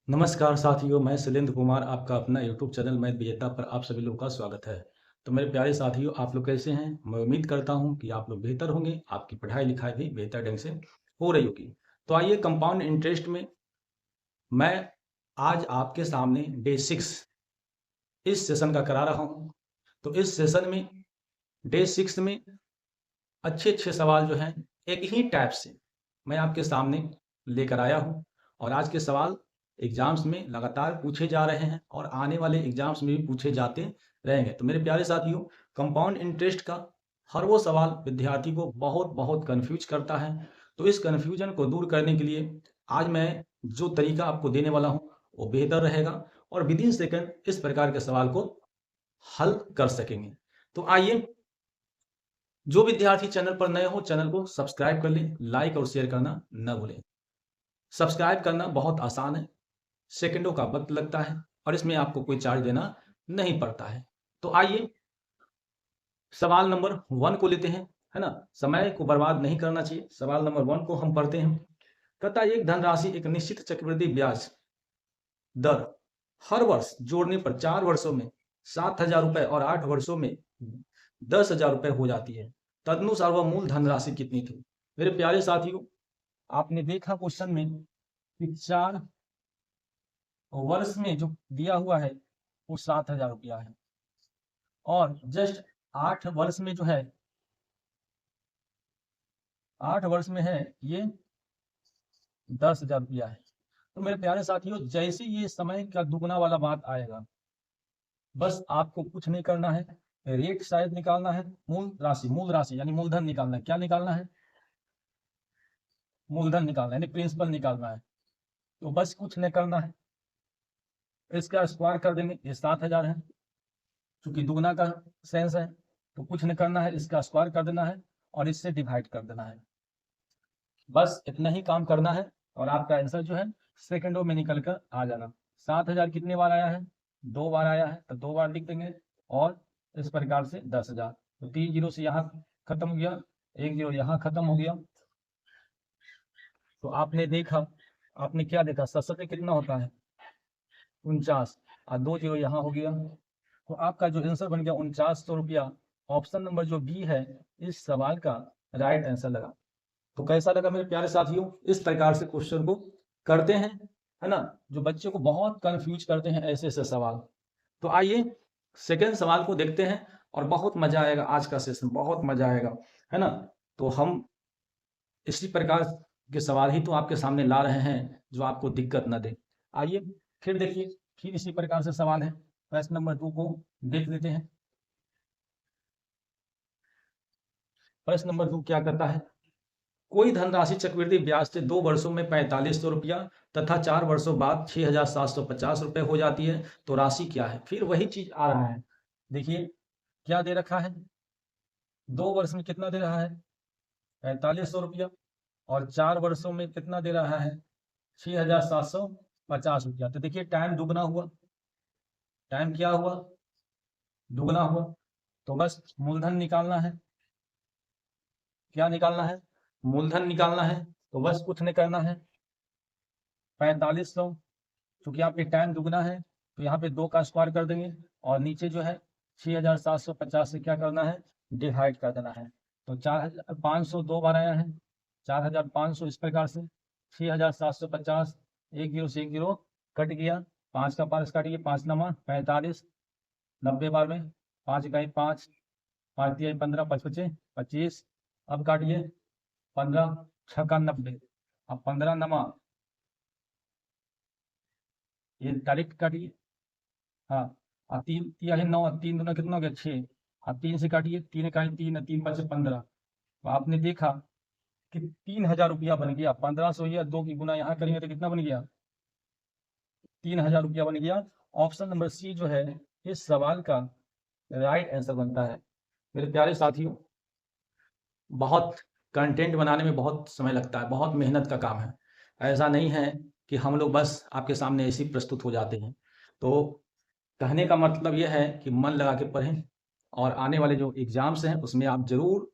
नमस्कार साथियों, मैं शैलेंद्र कुमार आपका अपना यूट्यूब चैनल मैथ विजेता पर आप सभी लोगों का स्वागत है। तो मेरे प्यारे साथियों, आप लोग कैसे हैं? मैं उम्मीद करता हूं कि आप लोग बेहतर होंगे, आपकी पढ़ाई-लिखाई भी बेहतर ढंग से हो रही होगी। तो आइए कंपाउंड इंटरेस्ट में मैं आज आपके सामने डे 6 इस सेशन का करा रहा हूं। तो इस सेशन में डे 6 में अच्छे-अच्छे सवाल जो हैं एक ही टाइप से मैं आपके सामने लेकर आया हूं और आज के सवाल एग्जाम्स में लगातार पूछे जा रहे हैं और आने वाले एग्जाम्स में भी पूछे जाते रहेंगे। तो मेरे प्यारे साथियों, कंपाउंड इंटरेस्ट का हर वो सवाल विद्यार्थी को बहुत कन्फ्यूज करता है। तो इस कन्फ्यूजन को दूर करने के लिए आज मैं जो तरीका आपको देने वाला हूं वो बेहतर रहेगा और विदिन सेकंड इस प्रकार के सवाल को हल कर सकेंगे। तो आइए, जो विद्यार्थी चैनल पर नए हो चैनल को सब्सक्राइब कर लें, लाइक और शेयर करना न भूलें। सब्सक्राइब करना बहुत आसान है, सेकंडों का वक्त लगता है और इसमें आपको कोई चार्ज देना नहीं पड़ता है। तो आइए सवाल नंबर 1 को लेते हैं, है ना? समय को बर्बाद नहीं करना चाहिए। सवाल नंबर 1 को हम पढ़ते हैं। कहता है एक धनराशि एक निश्चित चक्रवृद्धि ब्याज दर हर वर्ष जोड़ने पर 4 वर्षों में 7,000 रुपए और 8 वर्षों में 10,000 रुपए हो जाती है। तदनुसार वह मूल धनराशि कितनी थी? मेरे प्यारे साथियों, आपने देखा क्वेश्चन में कि 4 वर्ष में जो दिया हुआ है वो 7,000 रुपया है और जस्ट 8 वर्ष में जो है 8 वर्ष में है ये 10,000 रुपया है। तो मेरे प्यारे साथियों, जैसे ये समय का दुगना वाला बात आएगा, बस आपको कुछ नहीं करना है, रेट शायद निकालना है, मूल राशि यानी मूलधन निकालना है। क्या निकालना है? मूलधन निकालना है यानी प्रिंसिपल निकालना है। तो बस कुछ नहीं करना है, इसका स्क्वायर कर देंगे। ये 7,000 है, चूंकि दुगना का सेंस है तो कुछ नहीं करना है, इसका स्क्वायर कर देना है और इससे डिवाइड कर देना है। बस इतना ही काम करना है और आपका आंसर जो है सेकंडों में निकल कर आ जाना। 7,000 कितने बार आया है? 2 बार आया है, तो 2 बार लिख देंगे और इस प्रकार से 10,000। तो 3 जीरो से यहाँ खत्म हो गया, 1 जीरो यहाँ खत्म हो गया। तो आपने देखा, आपने क्या देखा? 7 कितना होता है? 49 और 2 जीरो यहाँ हो गया। तो आपका जो आंसर बन गया 4900 रुपया। ऑप्शन नंबर जो बी है इस सवाल का राइट आंसर लगा। तो कैसा लगा मेरे प्यारे साथियों? इस प्रकार से क्वेश्चन को करते हैं, है ना? जो बच्चे को बहुत कंफ्यूज करते हैं ऐसे ऐसे सवाल। तो आइए सेकंड सवाल को देखते हैं और बहुत मजा आएगा। आज का सेशन बहुत मजा आएगा, है ना? तो हम इसी प्रकार के सवाल ही तो आपके सामने ला रहे हैं जो आपको दिक्कत न दे। आइए फिर देखिए, फिर इसी प्रकार से सवाल है। प्रश्न नंबर 2 को देख लेते हैं। प्रश्न नंबर 2 क्या करता है? कोई धनराशि चक्रवृद्धि ब्याज से 2 वर्षों में 4500 रुपया तथा 4 वर्षों बाद 6,750 रुपए हो जाती है। तो राशि क्या है? फिर वही चीज आ रहा है। देखिए क्या दे रखा है? 2 वर्ष में कितना दे रहा है? 4500 रुपया और 4 वर्षों में कितना दे रहा है? 6,750 रुपया। तो देखिए टाइम दुगना हुआ, टाइम क्या हुआ? दुगना हुआ। तो बस मूलधन निकालना है। क्या निकालना है? मूलधन निकालना है। तो बस कुछ नहीं करना है, 4500, क्योंकि यहाँ पे टाइम दुगना है तो यहाँ पे 2 का स्क्वायर कर देंगे और नीचे जो है 6,750 से क्या करना है? डिवाइड कर देना है। तो 4,500 2 बार आया है, 4,500 इस प्रकार से 6,750, 1 जीरो से 1 जीरो कट गया, 5 का 5 काटिए, 5 नमा 45, 90 बार में 5 इकाई 5, 5 तिहाई 15, 5 पचे 25। अब काटिए 15 6 का 90, अब 15 नमा, ये डायरेक्ट काटिए। हाँ, और 3 तिहाई 9, 3 दूना कितना हो गया? 6। अब 3 से काटिए, 3 इकाई 3, 3 5 15। तो आपने देखा कि 3,000 रुपया बन गया। 1500 या 2 की गुना यहाँ करेंगे तो कितना बन गया? 3,000 रुपया बन गया। ऑप्शन नंबर सी जो है इस सवाल का राइट आंसर बनता है। मेरे प्यारे साथियों, बहुत कंटेंट बनाने में बहुत समय लगता है, बहुत मेहनत का काम है। ऐसा नहीं है कि हम लोग बस आपके सामने ऐसे ही प्रस्तुत हो जाते हैं। तो कहने का मतलब ये है कि मन लगा के पढ़ें और आने वाले जो एग्ज़ाम्स हैं उसमें आप ज़रूर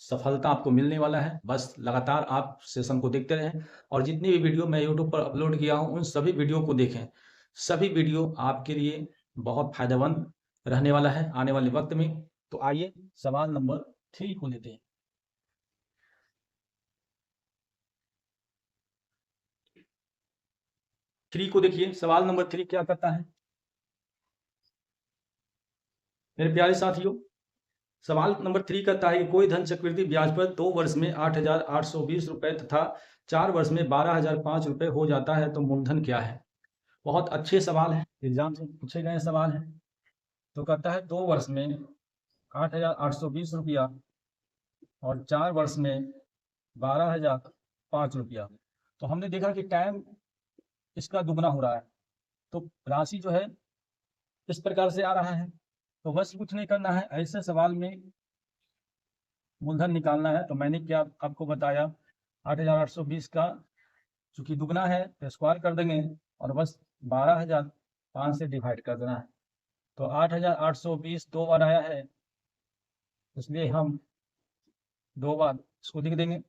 सफलता आपको मिलने वाला है। बस लगातार आप सेशन को देखते रहें और जितनी भी वीडियो मैं यूट्यूब पर अपलोड किया हूँ, उन सभी वीडियो को देखें। सभी वीडियो आपके लिए बहुत फ़ायदेमंद रहने वाला है आने वाले वक़्त में। तो आइए सवाल नंबर 3 को लेते हैं। थ्री को देखिए, सवाल नंबर 3 क्या कहता है? मेरे प्यारे साथियों, सवाल नंबर 3 कहता है कि कोई धन चक्रवृद्धि ब्याज पर 2 वर्ष में 8,820 रुपए तथा 4 वर्ष में 12,005 रुपए हो जाता है, तो मूलधन क्या है? बहुत अच्छे सवाल हैं, एग्जाम से पूछे गए सवाल हैं। तो कहता है 2 वर्ष में 8,820 रुपया और 4 वर्ष में 12,005 रुपया। तो हमने देखा कि टाइम इसका दुगना हो रहा है, तो राशि जो है इस प्रकार से आ रहा है। तो बस कुछ नहीं करना है, ऐसे सवाल में मूलधन निकालना है। तो मैंने क्या आपको बताया, 8,820 का चूंकि दुगना है तो स्क्वायर कर देंगे और बस 12,005 से डिवाइड कर देना है। तो 8,820 दो बार आया है, इसलिए हम 2 बार इसको लिख देंगे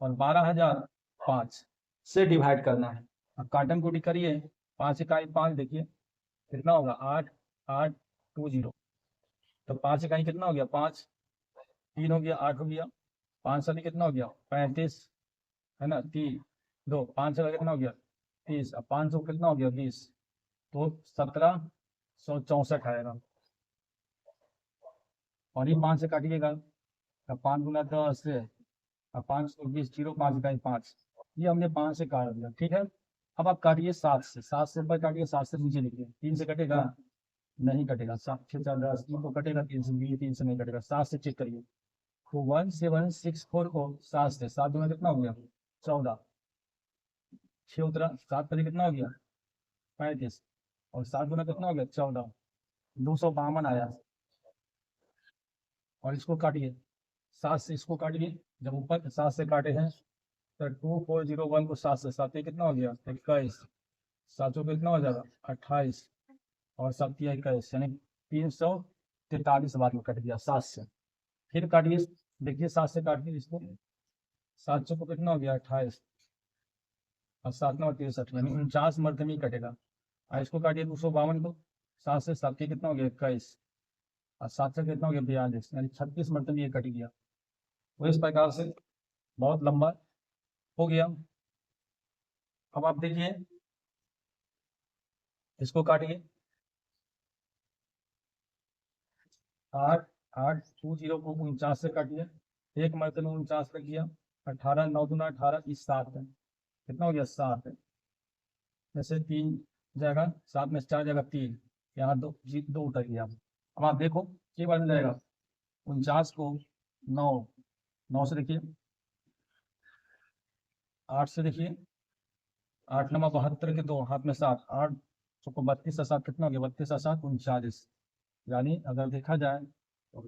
और 12,005 से डिवाइड करना है। अब काटन कोटी करिए, 5 इकाई 5, देखिए कितना होगा 8,820। तो 5 इकाई कितना हो गया 5, 3 हो गया 8 हो गया, 5 साली कितना हो गया 35 है ना, 3 2 5 का कितना हो गया 30, अब 500 कितना हो गया 20, तो 1764 आएगा। और ये 5 से काटिएगा, अब 5 गुना 10 से, अब 520 जीरो 5 इकाई 5, ये हमने 5 से काट दिया, ठीक है। अब आप काटिए 7 से, 7 से ऊपर काटिए, 7 से नीचे लिखिए। 3 से कटेगा नहीं कटेगा, 7 6 4 10, 3 को कटेगा, 3 से भी 3 से नहीं कटेगा, 7 से चेक करिए। तो 1764 को 7 से, 7 गुना कितना हो गया 14, 6 उतरा, 7 पहले कितना हो गया 35 और 7 गुना कितना हो गया 14, 252 आया। और इसको काटिए, 7 से इसको काटिए, जब ऊपर 7 से काटे हैं तो 2401 को 7 से, 7 कितना हो गया 21, 7 कितना हो जाएगा 28 और 7 21, यानी 343 बार में कट गया 7 से। फिर काटिए, देखिए 7 से काटिए इसको, 7 को कितना हो गया 28 और 7 9 63, यानी 49 मरतबे में कटेगा। और इसको काटिए 252 को, 7 से 7 कितना हो गया 21 और 7 से कितना हो गया 42, यानी 36 मरतबे ये कट गया। तो इस प्रकार से बहुत लंबा हो गया। अब आप देखिए, इसको काटिए, 8,820 को 49 से काटिए, एक मरतबे 49 रख दिया, 18 9 दूना 18, 7 है, कितना हो गया 7 है, जैसे 3 जाएगा 7 में 4 जाएगा 3, यहाँ 2 उतर गया। अब आप देखो के बार में जाएगा 49 को 9 9 से देखिए, 8 से देखिए, 8 नमा 72 के 2 हाथ में 7, 8 को 32 7 कितना हो गया 32 7 39, यानी अगर देखा जाए तो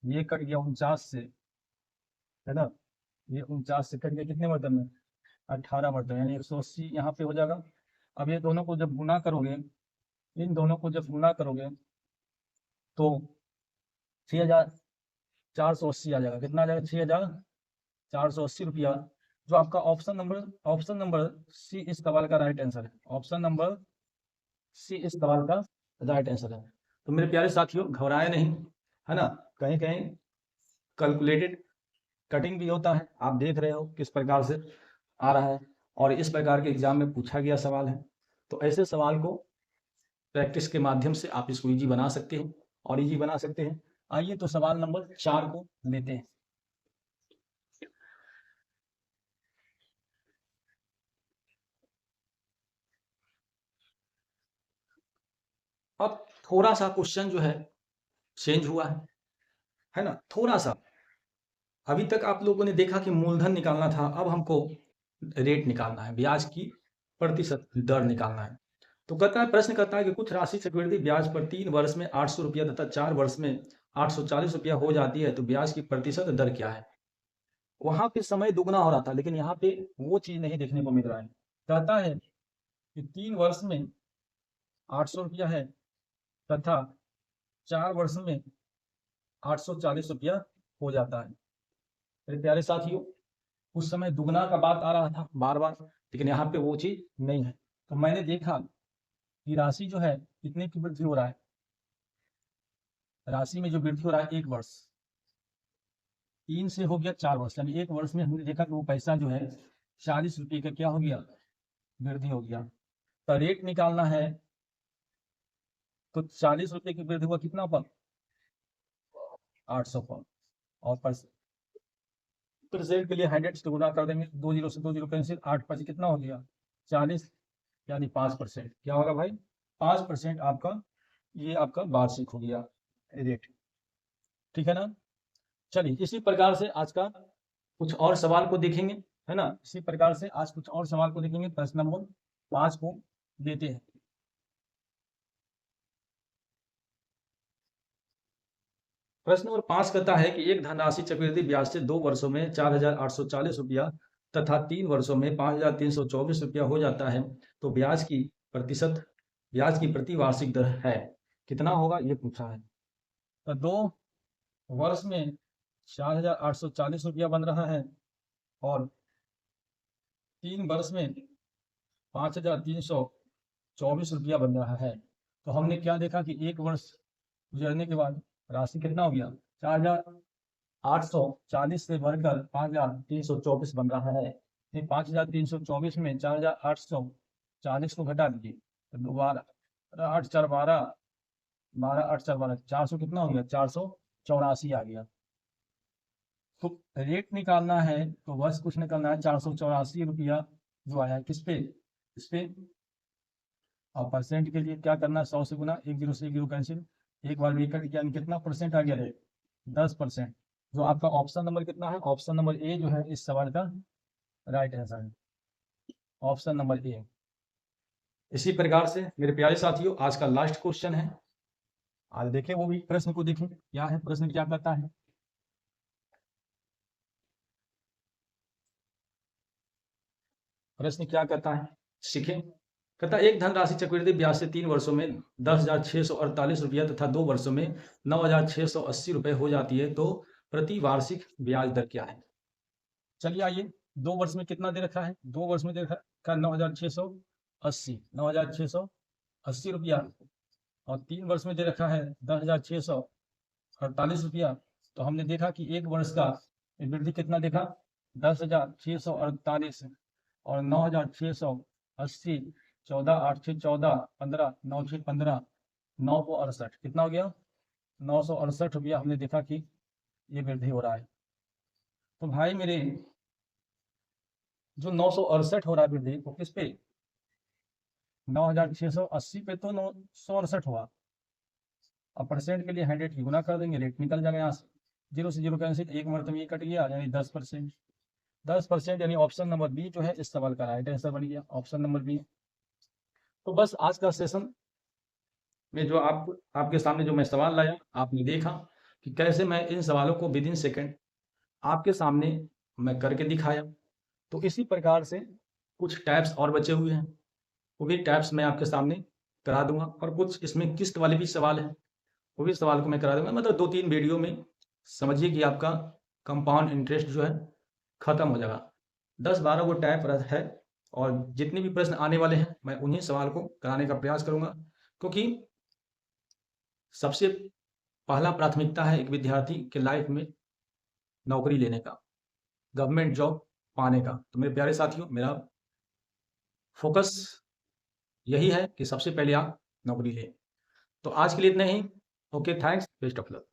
ये कट गया 49 से, है ना, ये 49 से कट गया कितने मरतबे में 18 मरतबे, यानी 180 यहाँ पे हो जाएगा। अब ये दोनों को जब गुना करोगे, इन दोनों को जब गुना करोगे तो 6,480 आ जाएगा, कितना आ जाएगा 6,480 रुपया, जो आपका ऑप्शन नंबर सी इस सवाल का राइट आंसर है। ऑप्शन नंबर सी इस सवाल का राइट आंसर है। तो मेरे प्यारे साथियों, घबराए नहीं, है ना, कहीं कहीं कैलकुलेटेड कटिंग भी होता है, आप देख रहे हो किस प्रकार से आ रहा है और इस प्रकार के एग्जाम में पूछा गया सवाल है। तो ऐसे सवाल को प्रैक्टिस के माध्यम से आप इसको इजी बना सकते हैं और इजी बना सकते हैं। आइए तो सवाल नंबर 4 को लेते हैं। अब थोड़ा सा क्वेश्चन जो है चेंज हुआ है ना, थोड़ा सा। अभी तक आप लोगों ने देखा कि मूलधन निकालना था, अब हमको रेट निकालना है, ब्याज की प्रतिशत दर निकालना है। तो कहता है, प्रश्न करता है कि कुछ राशि चक्रवृद्धि ब्याज पर 3 वर्ष में 800 रुपया तथा 4 वर्ष में 840 रुपया हो जाती है, तो ब्याज की प्रतिशत दर क्या है? वहां पे समय दुगना हो रहा था, लेकिन यहाँ पे वो चीज नहीं देखने को मिल रहा है। कहता है कि 3 वर्ष में 800 रुपया है तथा 4 वर्ष में 840 रुपया हो जाता है। मेरे प्यारे साथियों, उस समय दुगना का बात आ रहा था बार बार, लेकिन यहाँ पे वो चीज नहीं है। तो मैंने देखा कि राशि जो है कितने की वृद्धि हो रहा है, राशि में जो वृद्धि हो रहा है 1 वर्ष 3 से हो गया 4 वर्ष, यानी 1 वर्ष में हमने देखा कि वो पैसा जो है 40 रुपये का क्या हो गया, वृद्धि हो गया। तो रेट निकालना है तो 40 रुपये की वृद्धि हुआ कितना पर, 800 पर, और परसेंट के लिए 100 से गुना कर देंगे, 2 जीरो से 2 जीरो कैंसिल, 8 5 कितना हो गया 40, यानी 5%। क्या होगा भाई, 5% आपका, ये आपका वार्षिक हो गया रेट। ठीक है ना। चलिए इसी प्रकार से आज का कुछ और सवाल को देखेंगे, है ना। इसी प्रकार से आज कुछ और सवाल को देखेंगे। प्रश्न नंबर 5 को देते हैं। प्रश्न नंबर 5 कहता है कि एक धनराशि चक्रवृद्धि ब्याज से 2 वर्षों में 4,840 रुपया तथा 3 वर्षों में 5,324 रुपया हो जाता है, तो ब्याज की प्रति वार्षिक दर है कितना होगा, ये पूछा है। तो 2 वर्ष में 4,840 रुपया बन रहा है और 3 वर्ष में 5,324 रुपया बन रहा है। तो हमने क्या देखा कि 1 वर्ष गुजरने के बाद राशि कितना हो गया, 4,840 से बढ़कर 5,324 बन रहा है। 5,324 में 4,840 को घटा दीजिए तो 8 4 12, 12 8 4 12, 400 कितना हो गया, 484 आ गया। तो रेट निकालना है तो वर्ष कुछ निकालना है, 484 रुपया जो आया है किस पे, इस पे। और परसेंट के लिए क्या करना है, 100 से गुना, 1 जीरो से 1 जीरो कैंसिल, एक बार भी कर, यानी कितना परसेंट आ गया रेट, 10%। जो आपका ऑप्शन नंबर कितना है, ऑप्शन नंबर ए जो है इस सवाल का राइट आंसर है, ऑप्शन नंबर ए। इसी प्रकार से मेरे प्यारे साथियों आज का लास्ट क्वेश्चन है, आज देखें वो भी प्रश्न को देखें क्या है, प्रश्न क्या कहता है। प्रश्न क्या कहता है सीखें। कहता एक धनराशि चक्रवृद्धि ब्याज से 3 वर्षों में 10,648 रुपया तथा 2 वर्षों में 9,680 रुपये हो जाती है, तो प्रति वार्षिक ब्याज दर क्या है। चलिए आइए, 2 वर्ष में कितना दे रखा है, 2 वर्ष में दे रखा 9,680 रुपया, और 3 वर्ष में दे रखा है 10,648 रुपया। तो हमने देखा कि 1 वर्ष का वृद्धि कितना देखा, 10,648 और 9,680, 14 8 6 14, 15 9 6 15, 968 कितना हो गया, 968 रुपया हमने देखा कि ये वृद्धि हो रहा है। तो भाई मेरे जो 968 हो रहा है वृद्धि वो किस पे, 9,680 पे तो 968 हुआ। अब परसेंट के लिए 100 की गुना कर देंगे, रेट निकल जाएगा यहाँ से, 0 से 0 कैंसिल, एक मरतबा ये कट गया, यानी 10%। 10% यानी ऑप्शन नंबर बी जो है इस सवाल का राइट आंसर बन गया, ऑप्शन नंबर बी। तो बस आज का सेशन में जो आपके सामने जो मैं सवाल लाया, आपने देखा कि कैसे मैं इन सवालों को विद इन सेकेंड आपके सामने मैं करके दिखाया। तो इसी प्रकार से कुछ टैब्स और बचे हुए हैं, वो भी टैब्स मैं आपके सामने करा दूंगा, और कुछ इसमें किस्त वाले भी सवाल हैं, वो भी सवाल को मैं करा दूंगा। मतलब 2-3 वीडियो में समझिए कि आपका कंपाउंड इंटरेस्ट जो है खत्म हो जाएगा। 10-12 वो टैब है, और जितने भी प्रश्न आने वाले हैं मैं उन्हीं सवाल को कराने का प्रयास करूंगा, क्योंकि सबसे पहला प्राथमिकता है एक विद्यार्थी के लाइफ में नौकरी लेने का, गवर्नमेंट जॉब पाने का। तो मेरे प्यारे साथियों मेरा फोकस यही है कि सबसे पहले आप नौकरी लें। तो आज के लिए इतना ही। Okay, thanks, best of luck.